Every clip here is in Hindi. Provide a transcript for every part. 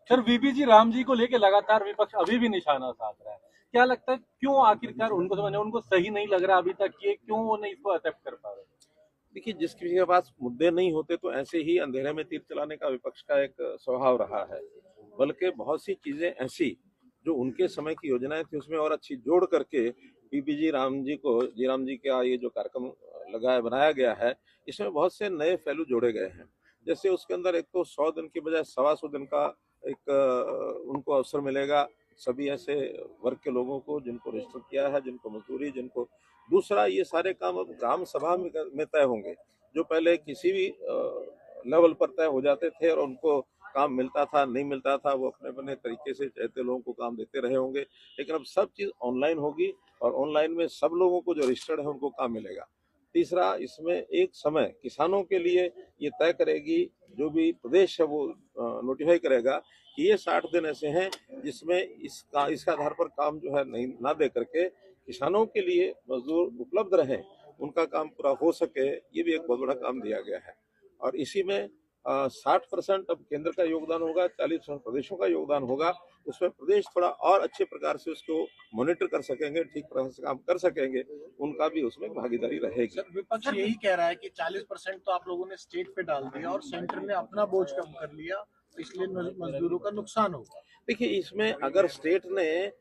सर वीपी राम जी को लेके लगातार विपक्ष अभी भी निशाना साध रहा है। क्या लगता है क्यों आखिरकार उनको समझ उनको सही नहीं लग रहा अभी तक, ये क्यों वो नहीं इसको एक्सेप्ट कर पा रहे? देखिए, जिस किसी के पास मुद्दे नहीं होते तो ऐसे ही अंधेरे में तीर चलाने का विपक्ष का एक स्वभाव रहा है। बल्कि बहुत सी चीजें ऐसी जो उनके समय की योजनाएं थी उसमें और अच्छी जोड़ करके पीपीजी राम जी को जी राम जी का ये जो कार्यक्रम लगाया बनाया गया है, इसमें बहुत से नए पहलू जोड़े गए हैं। जैसे उसके अंदर एक तो 100 दिन की बजाय 125 दिन का एक उनको अवसर मिलेगा, सभी ऐसे वर्ग के लोगों को जिनको रजिस्टर किया है, जिनको मजदूरी, जिनको दूसरा, ये सारे काम अब ग्राम सभा में तय होंगे, जो पहले किसी भी लेवल पर तय हो जाते थे और उनको काम मिलता था नहीं मिलता था, वो अपने अपने तरीके से चाहते लोगों को काम देते रहे होंगे। लेकिन अब सब चीज ऑनलाइन होगी और ऑनलाइन में सब लोगों को जो रजिस्टर्ड है उनको काम मिलेगा। तीसरा, इसमें एक समय किसानों के लिए ये तय करेगी, जो भी प्रदेश है वो नोटिफाई करेगा कि ये 60 दिन ऐसे हैं जिसमें इसका आधार पर काम जो है नहीं ना दे करके किसानों के लिए मजदूर उपलब्ध रहे, उनका काम पूरा हो सके। ये भी एक बहुत बड़ा काम दिया गया है। और इसी में 60% अब केंद्र का योगदान होगा, 40% प्रदेशों का योगदान होगा। उसमें प्रदेश थोड़ा और अच्छे प्रकार से उसको मॉनिटर कर सकेंगे, ठीक प्रकार से काम कर सकेंगे, उनका भी उसमें भागीदारी रहेगी। सर, विपक्ष यही कह रहा है कि 40% तो आप लोगों ने स्टेट पे डाल दिया और सेंटर ने अपना बोझ कम कर लिया, इसलिए मजदूरों का नुकसान होगा। देखिए, इसमें अगर स्टेट ने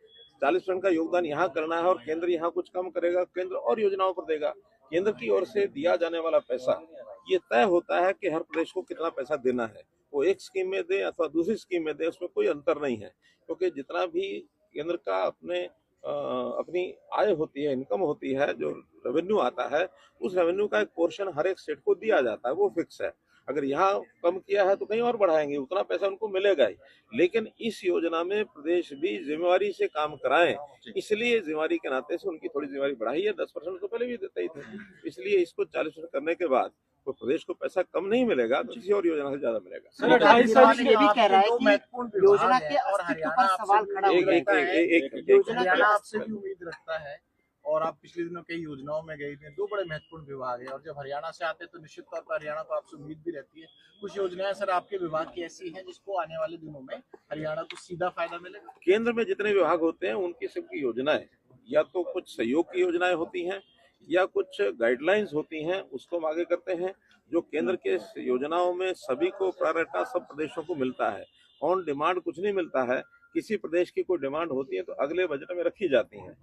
40% का योगदान यहाँ करना है और केंद्र यहाँ कुछ कम करेगा, केंद्र और योजनाओं पर देगा। केंद्र की ओर से दिया जाने वाला पैसा ये तय होता है कि हर प्रदेश को कितना पैसा देना है। वो एक स्कीम में दे अथवा दूसरी स्कीम में दे, उसमें कोई अंतर नहीं है, क्योंकि जितना भी केंद्र का अपनी आय होती है, इनकम होती है, जो रेवेन्यू आता है, उस रेवेन्यू का एक पोर्शन हर एक स्टेट को दिया जाता है, वो फिक्स है। अगर यहाँ कम किया है तो कहीं और बढ़ाएंगे, उतना पैसा उनको मिलेगा ही। लेकिन इस योजना में प्रदेश भी जिम्मेवारी से काम कराएं, इसलिए जिम्मेवारी के नाते से उनकी थोड़ी जिम्मेवारी बढ़ाई है। 10% तो पहले भी देते ही थे, इसलिए इसको 40% करने के बाद तो प्रदेश को पैसा कम नहीं मिलेगा, किसी और योजना से ज्यादा मिलेगा। सर, 2.5 ये भी कह रहा है कि योजना के और हरियाणा सवाल खड़ा हो रहा है। हरियाणा आपसे भी उम्मीद रखता है और आप पिछले दिनों कई योजनाओं में गए थे। 2 बड़े महत्वपूर्ण विभाग है और जब हरियाणा से आते हैं तो निश्चित तौर पर हरियाणा को आपसे उम्मीद भी रहती है। कुछ योजनाएं सर आपके विभाग की ऐसी हैं जिसको आने वाले दिनों में हरियाणा को सीधा फायदा मिलेगा। केंद्र में जितने विभाग होते हैं उनकी सबकी योजनाएं या तो कुछ सहयोग की योजनाएं होती हैं या कुछ गाइडलाइंस होती हैं, उसको हम आगे करते हैं। जो केंद्र के योजनाओं में सभी को प्रायोरिटी सब प्रदेशों को मिलता है, ऑन डिमांड कुछ नहीं मिलता है। किसी प्रदेश की कोई डिमांड होती है तो अगले बजट में रखी जाती है।